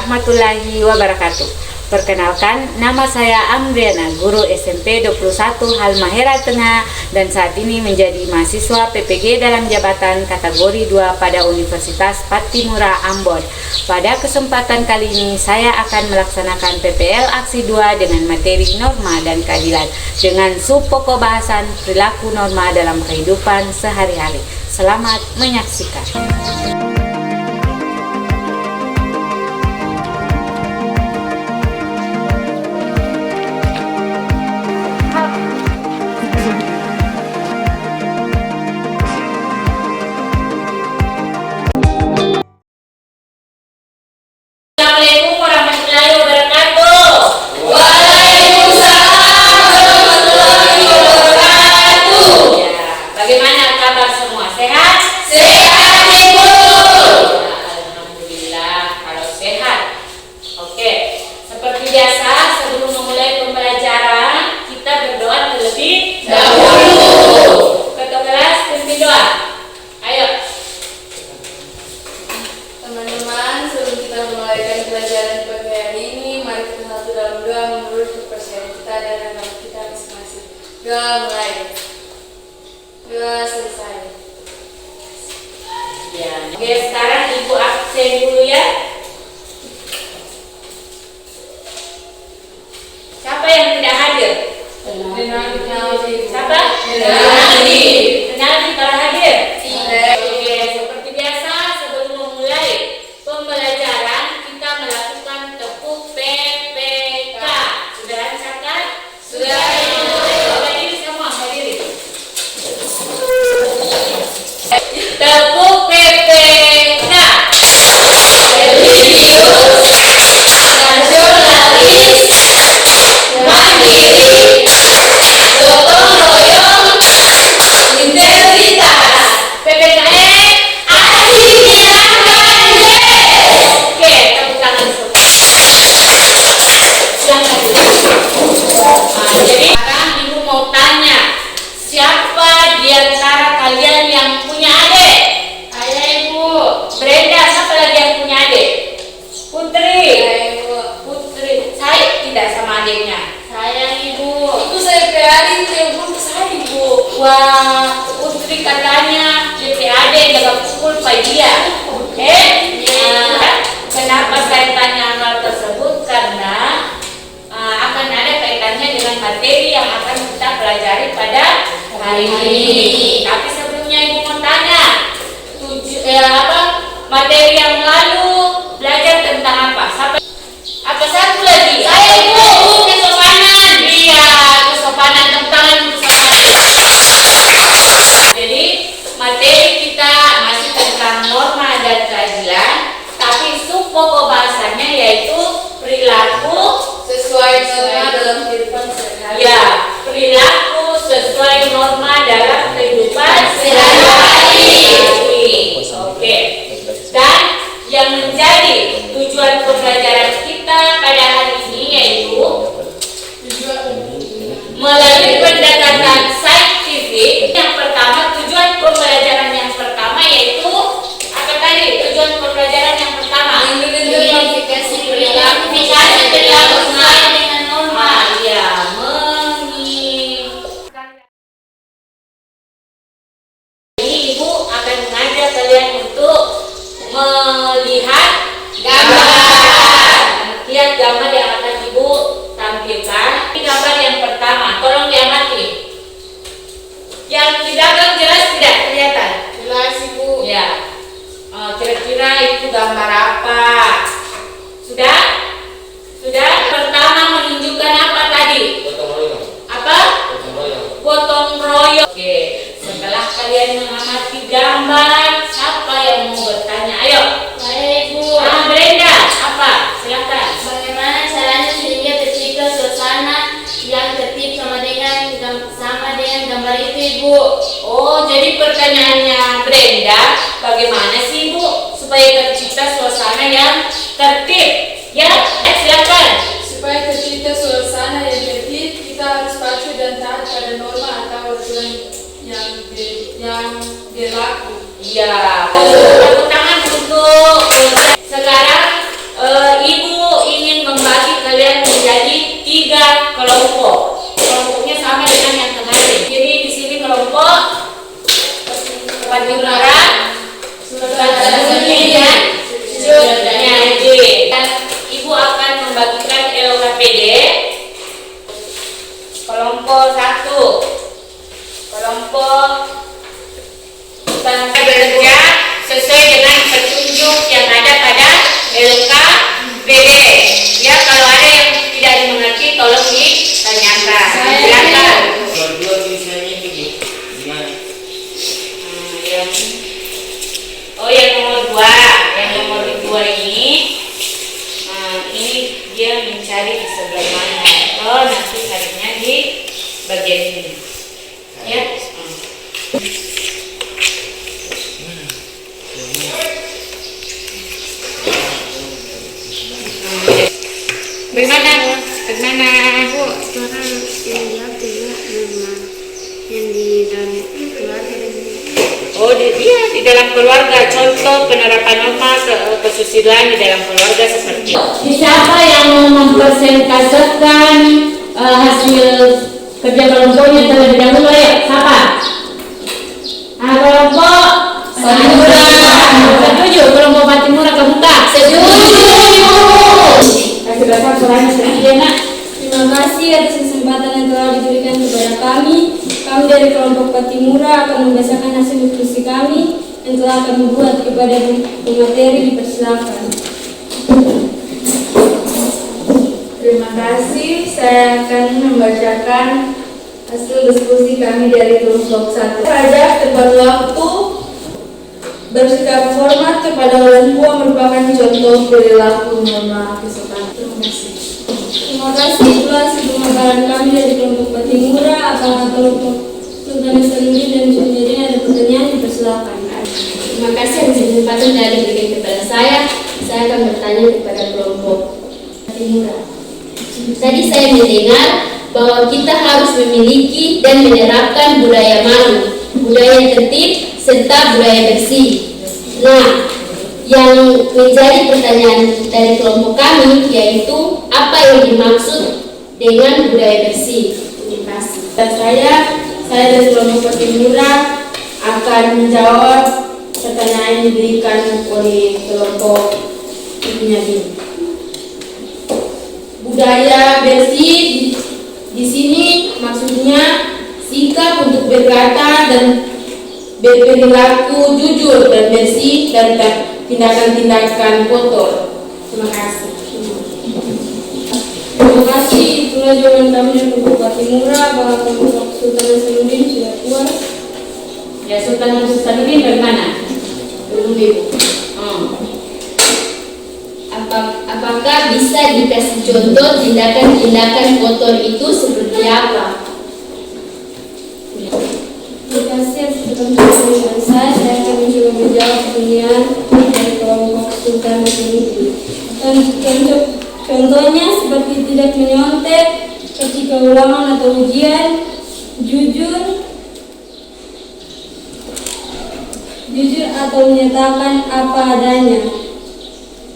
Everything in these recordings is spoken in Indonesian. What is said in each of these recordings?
warahmatullahi wabarakatuh. Perkenalkan, nama saya Amriana, guru SMP 21 Halmahera Tengah, dan saat ini menjadi mahasiswa PPG dalam jabatan kategori 2 pada Universitas Pattimura Ambon. Pada kesempatan kali ini saya akan melaksanakan PPL Aksi 2 dengan materi norma dan keadilan dengan subpokok bahasan perilaku norma dalam kehidupan sehari-hari. Selamat menyaksikan. Assalamualaikum warahmatullahi wabarakatuh. Waalaikumsalam warahmatullahi wabarakatuh. Ya, bagaimana kabar semua? Sehat? Sehat, Ibu. Alhamdulillah kalau sehat. Oke, seperti biasa sebelum memulai pembelajaran kita berdoa terlebih dahulu. Ketua kelas pimpin doa. Ayo. Teman-teman, sebelum kita memulai pelajaran pagi hari ini, mari kita satu dalam doa menurut kepercayaan kita dan agama kita masing-masing. Doa mulai. Doa selesai. Ya. Oke, sekarang Ibu absen dulu ya. Siapa yang tidak hadir? Siapa? Kenali para hadir. Oke, seperti biasa sebelum memulai pembelajaran kita melakukan tepuk PPK. Sudah rasakan? Sudah. Berdiri semua, berdiri. Tepuk PPK. Religius, nasionalis, mandiri, gotong royong, integritas. PPKN artinya gede. Oke, tepuk tangan semua. Silakan dulu. Jadi sekarang Ibu mau tanya, siapa di antara kalian yang punya adik? Saya, Ibu. Brenda, siapa lagi yang punya adik? Putri. Putri. Saya tidak sama adiknya. Saya, Ibu. Itu saya pelari telepon ke saya, Ibu. Wah, Putri katanya DPAD jaga pukul pagi dia. Kenapa saya tanya hal tersebut? Karena akan ada kaitannya dengan materi yang akan kita pelajari pada hari ini. Tapi sebelumnya Ibu mau tanya, materi yang lalu belajar tentang apa? Apa satu lagi? Saya, Ibu, kesopanan. Iya, kesopanan, tentang kesopanan. Jadi materi kita masih tentang norma dan keadilan, tapi subpokok bahasannya yaitu perilaku Sesuai norma dalam kehidupan sehari-hari. ya, perilaku sesuai norma dalam kehidupan sehari-hari. Oke. Dan yang menjadi tujuan pembelajaran kita pada hari ini yaitu melalui pendekatan saintifik. Yang pertama, tujuan pembelajaran yang pertama yaitu apa tadi? Tujuan pembelajaran yang pertama Mengidentifikasi perilaku identifikasi perilaku sesuai dengan norma. Ya, ini Ibu akan mengajak kalian untuk melihat gambar. Lihat gambar yang akan Ibu tampilkan. Ini gambar yang pertama, tolong diamati. Yang di belakang jelas tidak kelihatan? Jelas, Ibu. Ya. Kira-kira itu gambar apa? Sudah? Sudah? Pertama menunjukkan apa tadi? Apa? Gotong royong. Oke, setelah kalian mengamati gambar, siapa yang mau bertanya? Ayo. Saya, Ibu. Brenda, apa? Silakan. Bagaimana caranya sehingga tercipta suasana yang tertib sama dengan gambar itu, Ibu? Oh, jadi pertanyaannya Brenda, bagaimana sih Ibu supaya tercipta suasana yang tertib? Ya, silakan. Supaya tercipta suasana yang tertib, kita harus patuh dan taat pada norma atau aturan yang berlaku. Iya. Tepuk tangan untuk sekarang Ibu Kelompoknya sama dengan yang kemarin. Jadi di sini kelompok Patimura sudah semuanya J. Dan Ibu akan membagikan LKPD. Kelompok 1, kelompok bangsa bekerja sesuai dengan petunjuk yang ada pada LKPD. Ya, kalau ada yang tidak dimengerti tolong ditanyakan. Silakan. Berdua tulisannya begitu. Gimana? Yang nomor 2, yang nomor 2 ini dia mencari di sebelah mana. Oh, nanti carinya di bagian ini. Ya. Bagaimana Bu? Suara yang jawab juga nama yang di dalam keluarga dan Oh, di dalam keluarga. Contoh penerapan norma kesusilaan di dalam keluarga seperti siapa yang mau mempresentasikan hasil kerja kelompoknya terlebih dahulu, ya? Siapa? Kelompok Patimura. Setuju? Kelompok Patimura kebuka. Setuju. Kasih berapa suaranya sedikit, Nak? Terima kasih atas kesempatan yang telah diberikan kepada kami. Kami dari kelompok Patimura akan membacakan hasil diskusi kami yang telah kami buat kepada pemateri. Dipersilakan. Terima kasih. Saya akan membacakan hasil diskusi kami dari kelompok 1. Pajak tepat waktu, bersikap hormat kepada orang tua merupakan contoh perilaku norma kesopanan. Terima kasih. Terima kasih. Itulah hasil pemaparan kami dari kelompok Patimura. Apakah kelompok Sultan Hasanuddin dan Suryadin ada pertanyaan? Dipersilakan. Terima kasih atas kesempatan yang diberikan kepada saya. Saya akan bertanya kepada kelompok Patimura. Tadi saya mendengar bahwa kita harus memiliki dan menerapkan budaya malu, budaya tertib, serta budaya bersih. Nah, yang menjadi pertanyaan dari kelompok kami yaitu apa yang dimaksud dengan budaya bersih? Terima kasih. Dan saya dari kelompok Patimura akan menjawab pertanyaan yang diberikan oleh kelompok Suryadin. Budaya bersih di sini maksudnya sikap untuk berkata dan berperilaku jujur dan bersih dan tindakan-tindakan kotor. Terima kasih. Terima kasih. Itulah jawaban kami dari kelompok Patimura. Bahwa kelompok Sultan Hasanuddin sudah puas. Ya, Sultan Hasanuddin bagaimana? Belum, Ibu. Apakah bisa dikasih contoh tindakan-tindakan kotor itu seperti apa? Terima kasih atas pertanyaan saya akan mencoba menjawab pertanyaan dari kelompok Sultan Hasanuddin. Contohnya seperti tidak menyontek ketika ulangan atau ujian, jujur atau menyatakan apa adanya.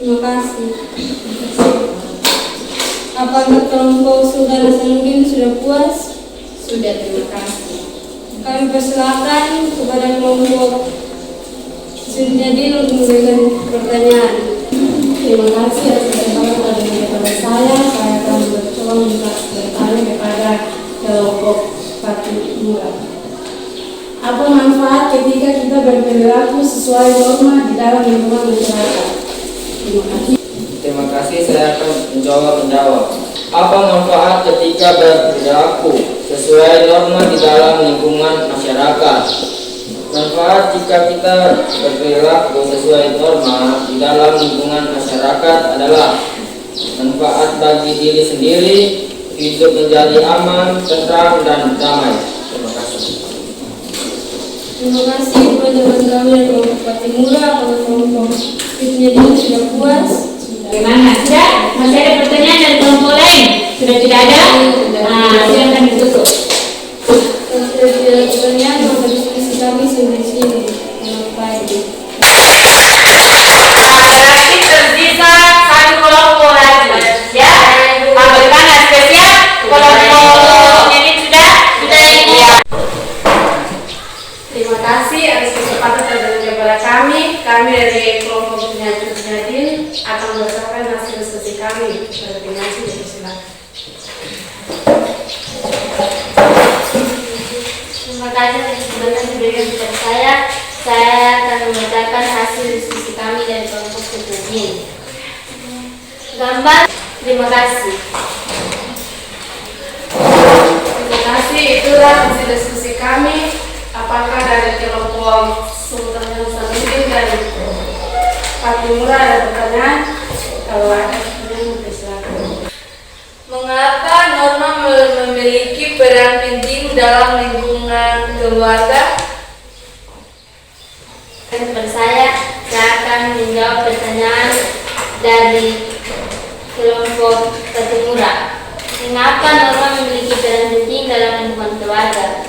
Terima kasih. Apakah kelompok Sultan Hasanuddin sudah puas? Sudah, terima kasih. Kami persilakan kepada kelompok Suryadin untuk memberikan pertanyaan. Terima kasih atas kesempatan yang diberikan kepada saya. Saya akan mencoba bertanya kepada kelompok Patimura. Apa manfaat ketika kita berperilaku sesuai norma di dalam lingkungan masyarakat? Terima kasih. Terima kasih, saya akan menjawab. Apa manfaat ketika berperilaku sesuai norma di dalam lingkungan masyarakat? Manfaat jika kita berperilaku sesuai norma di dalam lingkungan masyarakat adalah manfaat bagi diri sendiri, hidup menjadi aman, tentram, dan damai. Terima kasih. Terima kasih kepada kami dari kelompok Patimura. Apakah kelompok Suryadin sudah puas? Bagaimana? Sudah? Masih ada pertanyaan dari kelompok lain? Sudah tidak ada? Silakan ditutup. Sudah tidak ada pertanyaan, maka diskusi kami sampai sini. Berarti tersisa satu kelompok lagi. Ya, bagaimana spesial? Kalau Kami dari kelompok penyatu Jadin akan membacakan hasil diskusi kami pada penyaji. Silakan. Terima kasih atas kesempatan diberikan kepada saya. Saya akan membacakan hasil diskusi kami dari kelompok Jadin. Gambar. Terima kasih. Terima kasih, itulah hasil diskusi kami. Apakah dari kelompok Sultan Hasanuddin dan Fatimura ada pertanyaan? Kalau ada pertanyaan, silakan. Mengapa norma memiliki peran penting dalam lingkungan keluarga? Kepada saya akan menjawab pertanyaan dari kelompok Fatimura. Mengapa norma memiliki peran penting dalam lingkungan keluarga?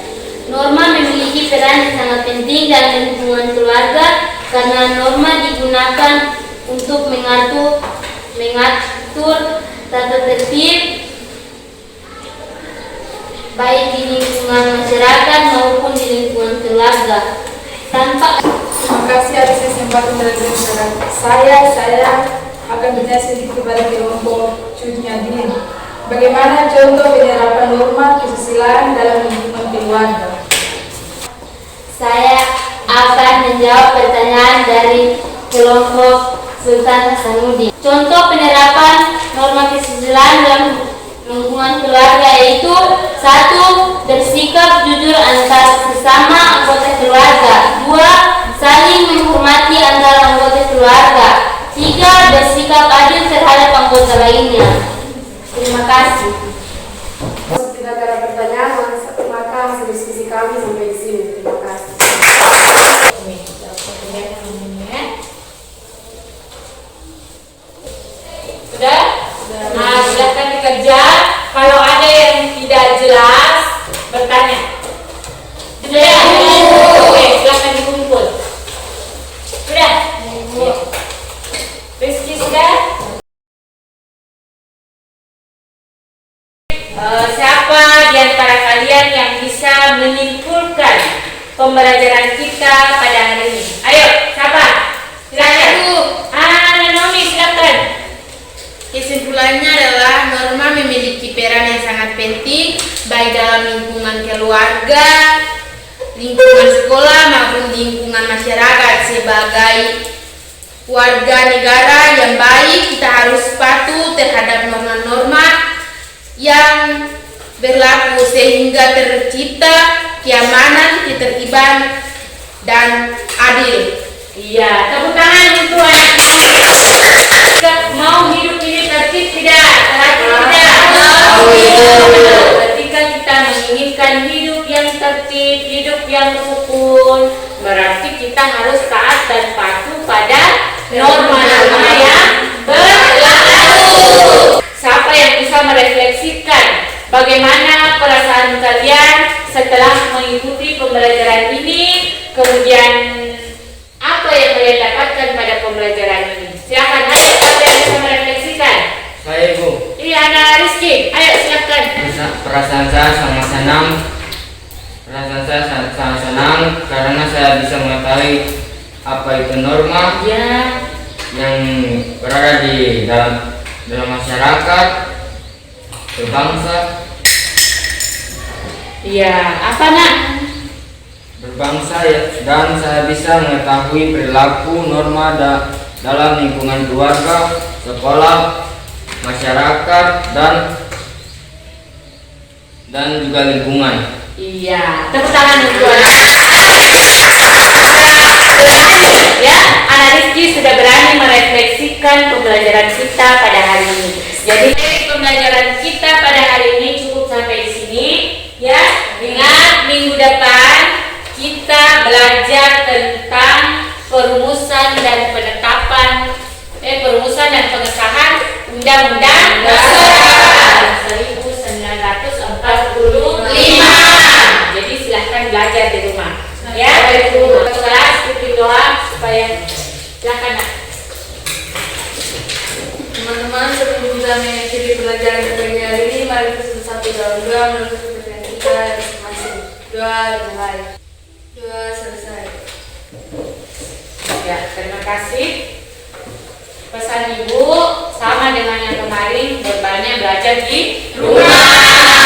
Norma memiliki peran yang sangat penting dalam lingkungan keluarga karena norma digunakan untuk mengatur tata tertib baik di lingkungan masyarakat maupun di lingkungan keluarga. Terima kasih atas kesempatan dari saya akan bertanya sedikit kepada kelompok Jadin. Bagaimana contoh penerapan norma kesusilaan dalam lingkungan keluarga? Saya akan menjawab pertanyaan dari kelompok Sultan Hasanuddin. Contoh penerapan norma kesusilaan dalam lingkungan keluarga yaitu 1. Bersikap jujur antar sesama anggota keluarga. 2. Saling menghormati antara anggota keluarga. 3. Bersikap adil terhadap anggota lainnya. Terima kasih. Tidak ada pertanyaan, maka hasil diskusi kami sampai di sini. Terima kasih. Sudah? Nah, silahkan dikerja. Kalau ada yang tidak jelas, bertanya. Sudah? Oke, silahkan dikumpul. Sudah? Rizky sudah? Siapa di antara kalian yang bisa menyimpulkan pembelajaran kita pada hari ini? Ayo, siapa? Silakan. Nomi, silakan. Kesimpulannya adalah norma memiliki peran yang sangat penting baik dalam lingkungan keluarga, lingkungan sekolah maupun lingkungan masyarakat. Sebagai warga negara yang baik, kita harus patuh terhadap norma-norma yang berlaku sehingga tercipta keamanan, ketertiban, dan adil. Iya, tepuk tangan untuk anak ini. Mau hidup ini tertib tidak? Teratur tidak? Ketika kita menginginkan hidup yang tertib, hidup yang rukun, berarti kita harus taat dan patuh pada norma-norma yang berlaku. Siapa yang bisa merefleksikan bagaimana perasaan kalian setelah mengikuti pembelajaran ini, kemudian apa yang kalian dapatkan pada pembelajaran ini? Silakan, ayo, siapa yang bisa merefleksikan? Saya, Ibu. Iya, anak Rizky, ayo silakan. Perasaan saya sangat senang. Perasaan saya sangat senang karena saya bisa mengetahui apa itu norma yang berada di dalam masyarakat, berbangsa. Iya, apa nak? Berbangsa dan saya bisa mengetahui perilaku norma dalam lingkungan keluarga, sekolah, masyarakat dan juga lingkungan. Iya, tepuk tangan untuk anak. Ya, anak Rizky sudah berani merefleksikan pembelajaran kita pada hari ini. Jadi pembelajaran kita pada hari ini cukup sampai di sini. Ya, ingat minggu depan kita belajar tentang perumusan dan pengesahan Undang-Undang Dasar 1945. Jadi silahkan belajar di rumah. Ya, kelas ikuti doa supaya silahkan. Teman-teman, sebelum kita mengakhiri pelajaran pagi hari ini, mari kita satu dalam doa menutup pertemuan kita masing-masing. Doa dimulai. Doa selesai. Ya, terima kasih. Pesan Ibu sama dengan yang kemarin, bebannya belajar di rumah.